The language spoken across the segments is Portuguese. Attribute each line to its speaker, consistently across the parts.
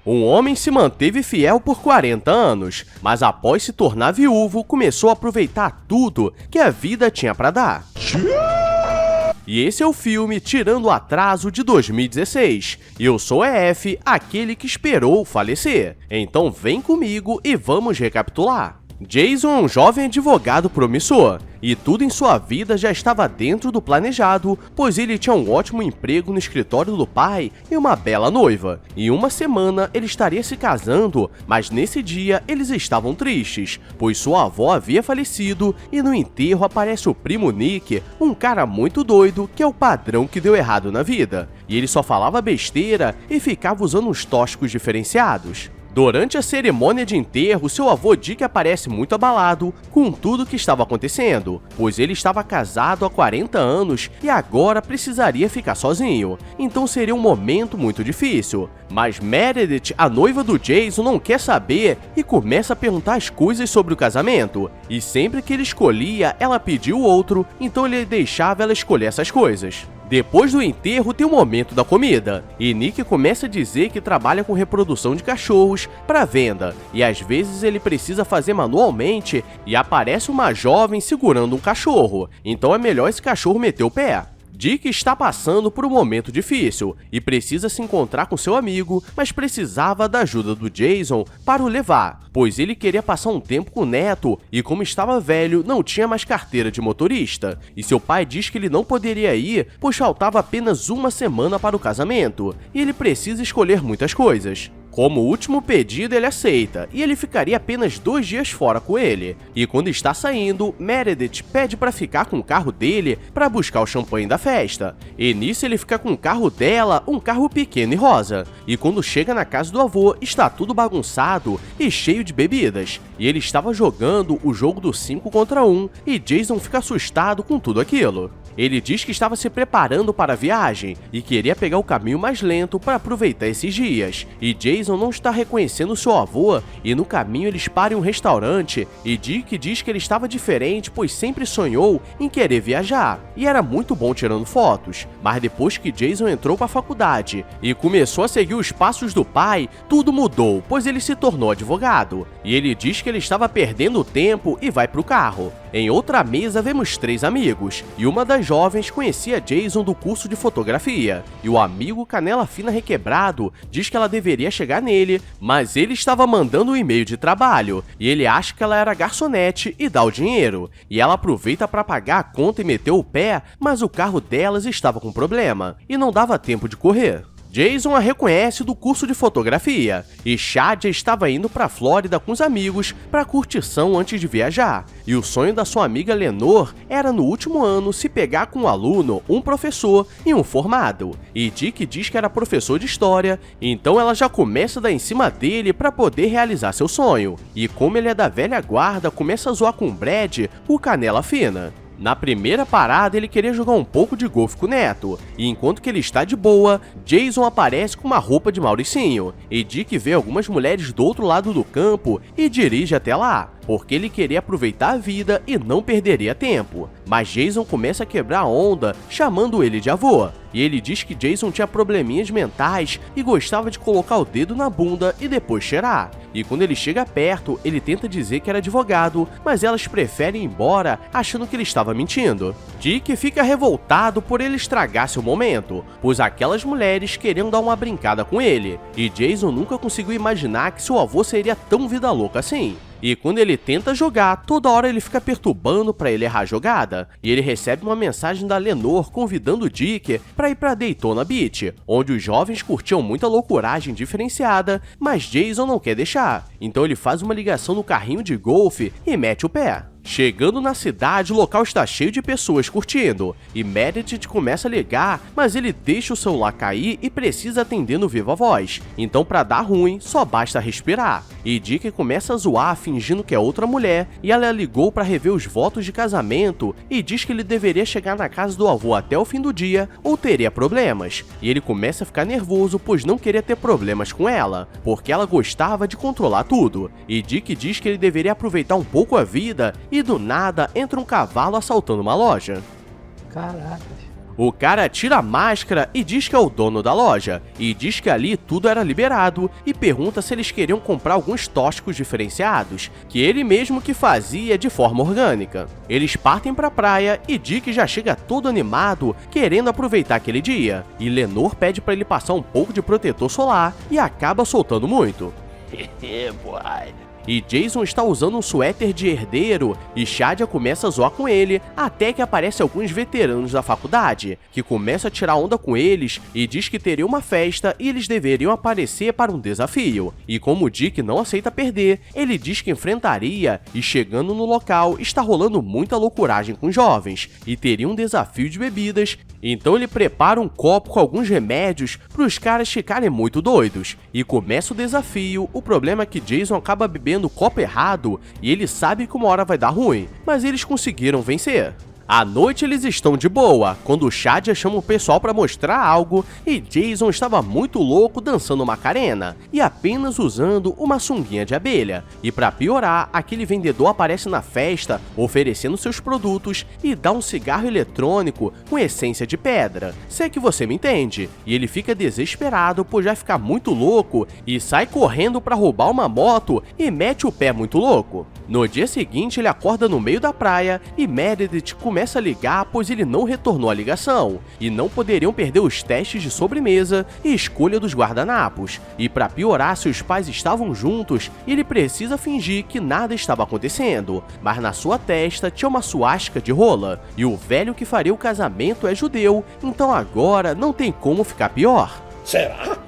Speaker 1: Um homem se manteve fiel por 40 anos, mas após se tornar viúvo, começou a aproveitar tudo que a vida tinha para dar. E esse é o filme Tirando o Atraso de 2016. Eu sou EF, aquele que esperou falecer. Então vem comigo e vamos recapitular. Jason é um jovem advogado promissor, e tudo em sua vida já estava dentro do planejado, pois ele tinha um ótimo emprego no escritório do pai e uma bela noiva. Em uma semana ele estaria se casando, mas nesse dia eles estavam tristes, pois sua avó havia falecido e no enterro aparece o primo Nick, um cara muito doido que é o padrão que deu errado na vida, e ele só falava besteira e ficava usando uns tóxicos diferenciados. Durante a cerimônia de enterro, seu avô Dick aparece muito abalado com tudo o que estava acontecendo, pois ele estava casado há 40 anos e agora precisaria ficar sozinho, então seria um momento muito difícil. Mas Meredith, a noiva do Jason, não quer saber e começa a perguntar as coisas sobre o casamento, e sempre que ele escolhia, ela pedia o outro, então ele deixava ela escolher essas coisas. Depois do enterro tem o momento da comida, e Nick começa a dizer que trabalha com reprodução de cachorros para venda, e às vezes ele precisa fazer manualmente e aparece uma jovem segurando um cachorro, então é melhor esse cachorro meter o pé. Dick está passando por um momento difícil e precisa se encontrar com seu amigo, mas precisava da ajuda do Jason para o levar, pois ele queria passar um tempo com o neto e, como estava velho, não tinha mais carteira de motorista, e seu pai diz que ele não poderia ir, pois faltava apenas uma semana para o casamento, e ele precisa escolher muitas coisas. Como último pedido, ele aceita, e ele ficaria apenas 2 dias fora com ele. E quando está saindo, Meredith pede para ficar com o carro dele para buscar o champanhe da festa. E nisso ele fica com o carro dela, um carro pequeno e rosa. E quando chega na casa do avô, está tudo bagunçado e cheio de bebidas. E ele estava jogando o jogo do 5 contra 1, e Jason fica assustado com tudo aquilo. Ele diz que estava se preparando para a viagem e queria pegar o caminho mais lento para aproveitar esses dias. E Jason não está reconhecendo seu avô e no caminho eles param em um restaurante e Dick diz que ele estava diferente pois sempre sonhou em querer viajar e era muito bom tirando fotos. Mas depois que Jason entrou para a faculdade e começou a seguir os passos do pai, tudo mudou, pois ele se tornou advogado. E ele diz que ele estava perdendo tempo e vai para o carro. Em outra mesa vemos 3 amigos, e uma das jovens conhecia Jason do curso de fotografia, e o amigo canela fina requebrado diz que ela deveria chegar nele, mas ele estava mandando um e-mail de trabalho, e ele acha que ela era garçonete e dá o dinheiro, e ela aproveita para pagar a conta e meter o pé, mas o carro delas estava com problema, e não dava tempo de correr. Jason a reconhece do curso de fotografia, e Shadia estava indo para a Flórida com os amigos para curtição antes de viajar, e o sonho da sua amiga Lenore era no último ano se pegar com um aluno, um professor e um formado, e Dick diz que era professor de história, então ela já começa a dar em cima dele para poder realizar seu sonho, e como ele é da velha guarda, começa a zoar com Brad, o canela fina. Na primeira parada, ele queria jogar um pouco de golfe com o neto, e enquanto que ele está de boa, Jason aparece com uma roupa de Mauricinho, e Dick vê algumas mulheres do outro lado do campo e dirige até lá, porque ele queria aproveitar a vida e não perderia tempo. Mas Jason começa a quebrar a onda, chamando ele de avô, e ele diz que Jason tinha probleminhas mentais e gostava de colocar o dedo na bunda e depois cheirar. E quando ele chega perto, ele tenta dizer que era advogado, mas elas preferem ir embora achando que ele estava mentindo. Dick fica revoltado por ele estragar seu momento, pois aquelas mulheres queriam dar uma brincada com ele, e Jason nunca conseguiu imaginar que seu avô seria tão vida louca assim. E quando ele tenta jogar, toda hora ele fica perturbando para ele errar a jogada, e ele recebe uma mensagem da Lenore convidando o Dick para ir para Daytona Beach, onde os jovens curtiam muita loucuragem diferenciada, mas Jason não quer deixar, então ele faz uma ligação no carrinho de golfe e mete o pé. Chegando na cidade, o local está cheio de pessoas curtindo, e Meredith começa a ligar, mas ele deixa o celular cair e precisa atender no viva voz, então para dar ruim, só basta respirar. E Dick começa a zoar fingindo que é outra mulher, e ela ligou para rever os votos de casamento e diz que ele deveria chegar na casa do avô até o fim do dia ou teria problemas. E ele começa a ficar nervoso pois não queria ter problemas com ela, porque ela gostava de controlar tudo. E Dick diz que ele deveria aproveitar um pouco a vida e do nada entra um cavalo assaltando uma loja.
Speaker 2: Caraca.
Speaker 1: O cara tira a máscara e diz que é o dono da loja, e diz que ali tudo era liberado, e pergunta se eles queriam comprar alguns tóxicos diferenciados, que ele mesmo que fazia de forma orgânica. Eles partem pra praia e Dick já chega todo animado, querendo aproveitar aquele dia, e Lenore pede pra ele passar um pouco de protetor solar e acaba soltando muito. E Jason está usando um suéter de herdeiro e Shadia começa a zoar com ele, até que aparecem alguns veteranos da faculdade, que começam a tirar onda com eles e diz que teria uma festa e eles deveriam aparecer para um desafio. E como Dick não aceita perder, ele diz que enfrentaria e chegando no local está rolando muita loucuragem com jovens e teria um desafio de bebidas, então ele prepara um copo com alguns remédios para os caras ficarem muito doidos. E começa o desafio, o problema é que Jason acaba bebendo o copo errado e ele sabe que uma hora vai dar ruim, mas eles conseguiram vencer. À noite eles estão de boa, quando Shadia chama o pessoal para mostrar algo e Jason estava muito louco dançando Macarena e apenas usando uma sunguinha de abelha. E para piorar, aquele vendedor aparece na festa oferecendo seus produtos e dá um cigarro eletrônico com essência de pedra, se é que você me entende. E ele fica desesperado por já ficar muito louco e sai correndo para roubar uma moto e mete o pé muito louco. No dia seguinte ele acorda no meio da praia e Meredith começa a ligar pois ele não retornou a ligação, e não poderiam perder os testes de sobremesa e escolha dos guardanapos. E para piorar, seus pais estavam juntos e ele precisa fingir que nada estava acontecendo, mas na sua testa tinha uma suástica de rola, e o velho que faria o casamento é judeu, então agora não tem como ficar pior.
Speaker 2: Será?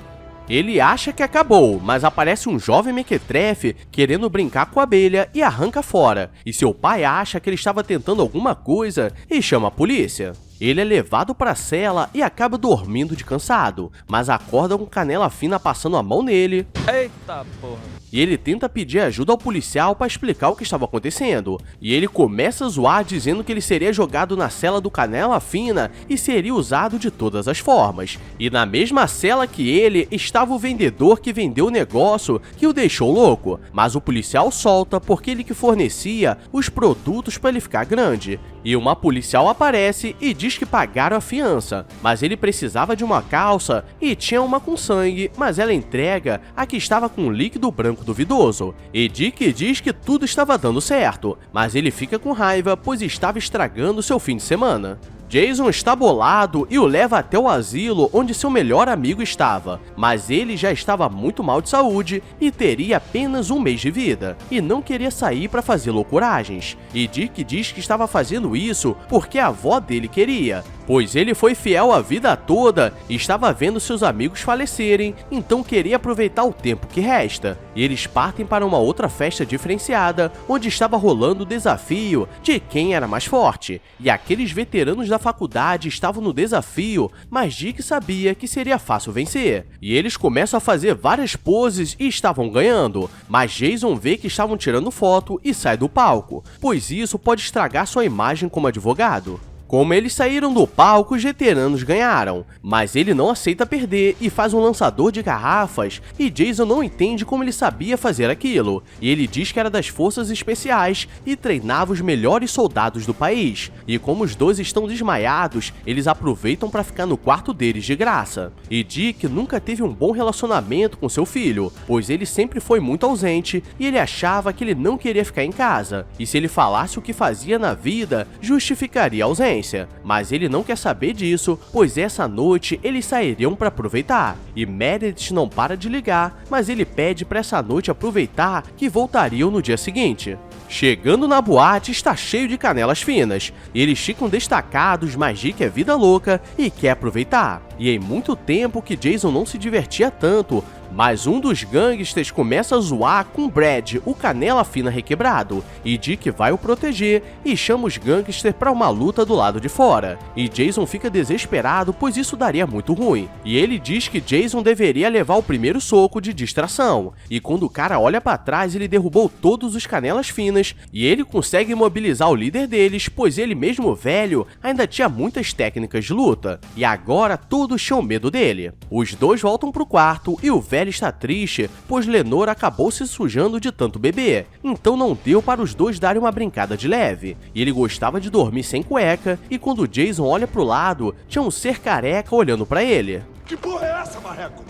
Speaker 1: Ele acha que acabou, mas aparece um jovem mequetrefe querendo brincar com a abelha e arranca fora, e seu pai acha que ele estava tentando alguma coisa e chama a polícia. Ele é levado para a cela e acaba dormindo de cansado, mas acorda com Canela Fina passando a mão nele.
Speaker 3: Eita porra!
Speaker 1: E ele tenta pedir ajuda ao policial para explicar o que estava acontecendo. E ele começa a zoar dizendo que ele seria jogado na cela do Canela Fina e seria usado de todas as formas. E na mesma cela que ele estava o vendedor que vendeu o negócio que o deixou louco. Mas o policial solta porque ele que fornecia os produtos para ele ficar grande. E uma policial aparece e diz que pagaram a fiança, mas ele precisava de uma calça e tinha uma com sangue, mas ela entrega a que estava com um líquido branco duvidoso. E Dick diz que tudo estava dando certo, mas ele fica com raiva pois estava estragando seu fim de semana. Jason está bolado e o leva até o asilo onde seu melhor amigo estava, mas ele já estava muito mal de saúde e teria apenas um mês de vida, e não queria sair para fazer loucuragens. E Dick diz que estava fazendo isso porque a avó dele queria, pois ele foi fiel a vida toda e estava vendo seus amigos falecerem, então queria aproveitar o tempo que resta. E eles partem para uma outra festa diferenciada, onde estava rolando o desafio de quem era mais forte, e aqueles veteranos da faculdade estavam no desafio, mas Dick sabia que seria fácil vencer. E eles começam a fazer várias poses e estavam ganhando, mas Jason vê que estavam tirando foto e sai do palco, pois isso pode estragar sua imagem como advogado. Como eles saíram do palco, os veteranos ganharam, mas ele não aceita perder e faz um lançador de garrafas, e Jason não entende como ele sabia fazer aquilo, e ele diz que era das forças especiais e treinava os melhores soldados do país, e como os dois estão desmaiados, eles aproveitam para ficar no quarto deles de graça. E Dick nunca teve um bom relacionamento com seu filho, pois ele sempre foi muito ausente e ele achava que ele não queria ficar em casa, e se ele falasse o que fazia na vida, justificaria a ausência. Mas ele não quer saber disso, pois essa noite eles sairiam para aproveitar. E Meredith não para de ligar, mas ele pede para essa noite aproveitar que voltariam no dia seguinte. Chegando na boate, está cheio de canelas finas. Eles ficam destacados, mas Dick é vida louca e quer aproveitar. E em muito tempo que Jason não se divertia tanto, mas um dos gangsters começa a zoar com Brad, o Canela Fina requebrado, e Dick vai o proteger e chama os gangsters para uma luta do lado de fora. E Jason fica desesperado, pois isso daria muito ruim. E ele diz que Jason deveria levar o primeiro soco de distração. E quando o cara olha para trás, ele derrubou todos os Canelas Finas, e ele consegue imobilizar o líder deles, pois ele mesmo velho ainda tinha muitas técnicas de luta. E agora todos tinham medo dele. Os dois voltam pro quarto e o velho mulher está triste, pois Lenore acabou se sujando de tanto beber, então não deu para os dois darem uma brincada de leve. E ele gostava de dormir sem cueca, e quando Jason olha pro lado, tinha um ser careca olhando para ele.
Speaker 2: Que porra é essa, marreco?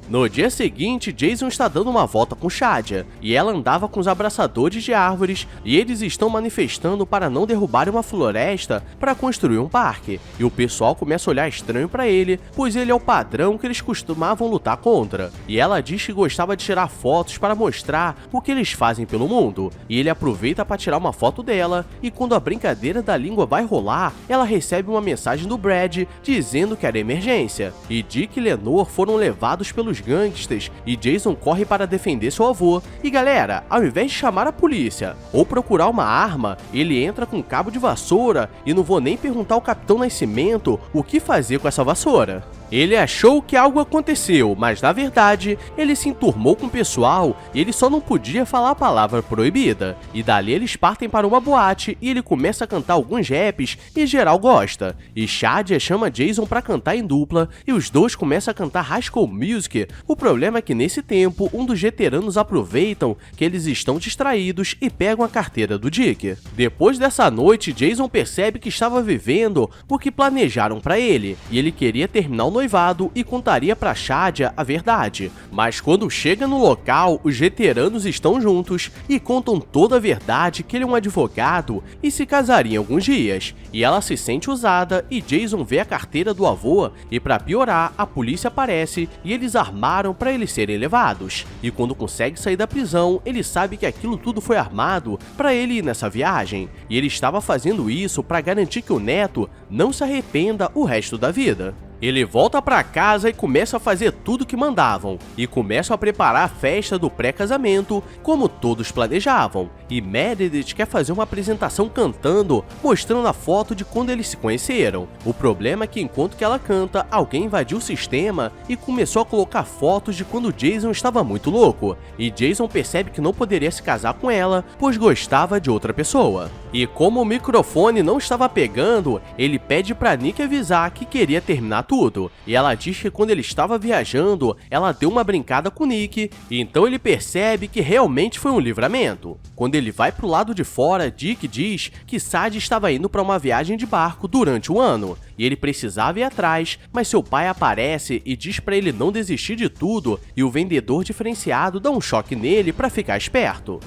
Speaker 1: No dia seguinte, Jason está dando uma volta com Shadia, e ela andava com os abraçadores de árvores, e eles estão manifestando para não derrubarem uma floresta para construir um parque, e o pessoal começa a olhar estranho para ele, pois ele é o padrão que eles costumavam lutar contra, e ela diz que gostava de tirar fotos para mostrar o que eles fazem pelo mundo, e ele aproveita para tirar uma foto dela, e quando a brincadeira da língua vai rolar, ela recebe uma mensagem do Brad dizendo que era emergência, e Dick e Lenore foram levados pelos gangsters, e Jason corre para defender seu avô. E galera, ao invés de chamar a polícia ou procurar uma arma, ele entra com um cabo de vassoura, e não vou nem perguntar ao Capitão Nascimento o que fazer com essa vassoura. Ele achou que algo aconteceu, mas na verdade, ele se enturmou com o pessoal e ele só não podia falar a palavra proibida. E dali eles partem para uma boate e ele começa a cantar alguns raps e geral gosta. E Shadia chama Jason para cantar em dupla e os dois começam a cantar High School Music. O problema é que nesse tempo, um dos veteranos aproveitam que eles estão distraídos e pegam a carteira do Dick. Depois dessa noite, Jason percebe que estava vivendo o que planejaram para ele e ele queria terminar o noivado e contaria para Shadia a verdade. Mas quando chega no local, os veteranos estão juntos e contam toda a verdade, que ele é um advogado e se casaria em alguns dias. E ela se sente usada e Jason vê a carteira do avô e para piorar, a polícia aparece e eles armaram para eles serem levados. E quando consegue sair da prisão, ele sabe que aquilo tudo foi armado para ele ir nessa viagem. E ele estava fazendo isso para garantir que o neto não se arrependa o resto da vida. Ele volta pra casa e começa a fazer tudo que mandavam, e começa a preparar a festa do pré-casamento, como todos planejavam. E Meredith quer fazer uma apresentação cantando, mostrando a foto de quando eles se conheceram. O problema é que enquanto que ela canta, alguém invadiu o sistema e começou a colocar fotos de quando Jason estava muito louco, e Jason percebe que não poderia se casar com ela, pois gostava de outra pessoa. E como o microfone não estava pegando, ele pede pra Nick avisar que queria terminar tudo, e ela diz que quando ele estava viajando, ela deu uma brincada com Nick, e então ele percebe que realmente foi um livramento. Quando ele vai pro lado de fora, Dick diz que Sadie estava indo para uma viagem de barco durante o ano, e ele precisava ir atrás, mas seu pai aparece e diz para ele não desistir de tudo, e o vendedor diferenciado dá um choque nele para ficar esperto.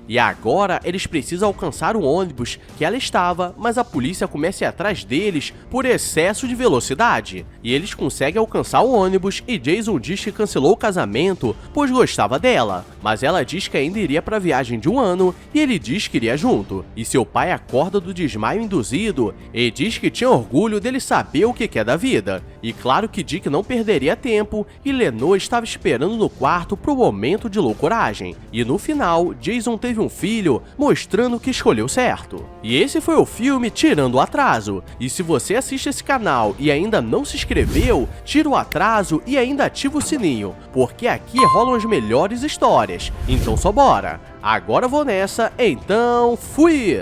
Speaker 1: E agora eles precisam alcançar o ônibus que ela estava, mas a polícia começa a ir atrás deles por excesso de velocidade. E eles conseguem alcançar o ônibus e Jason diz que cancelou o casamento pois gostava dela, mas ela diz que ainda iria para a viagem de um ano e ele diz que iria junto. E seu pai acorda do desmaio induzido e diz que tinha orgulho dele saber o que é da vida. E claro que Dick não perderia tempo e Lenore estava esperando no quarto pro momento de loucuragem. E no final, Jason teve um filho, mostrando que escolheu certo. E esse foi o filme Tirando o Atraso. E se você assiste esse canal e ainda não se inscreveu, tira o atraso e ainda ativa o sininho, porque aqui rolam as melhores histórias. Então só bora! Agora eu vou nessa, então fui!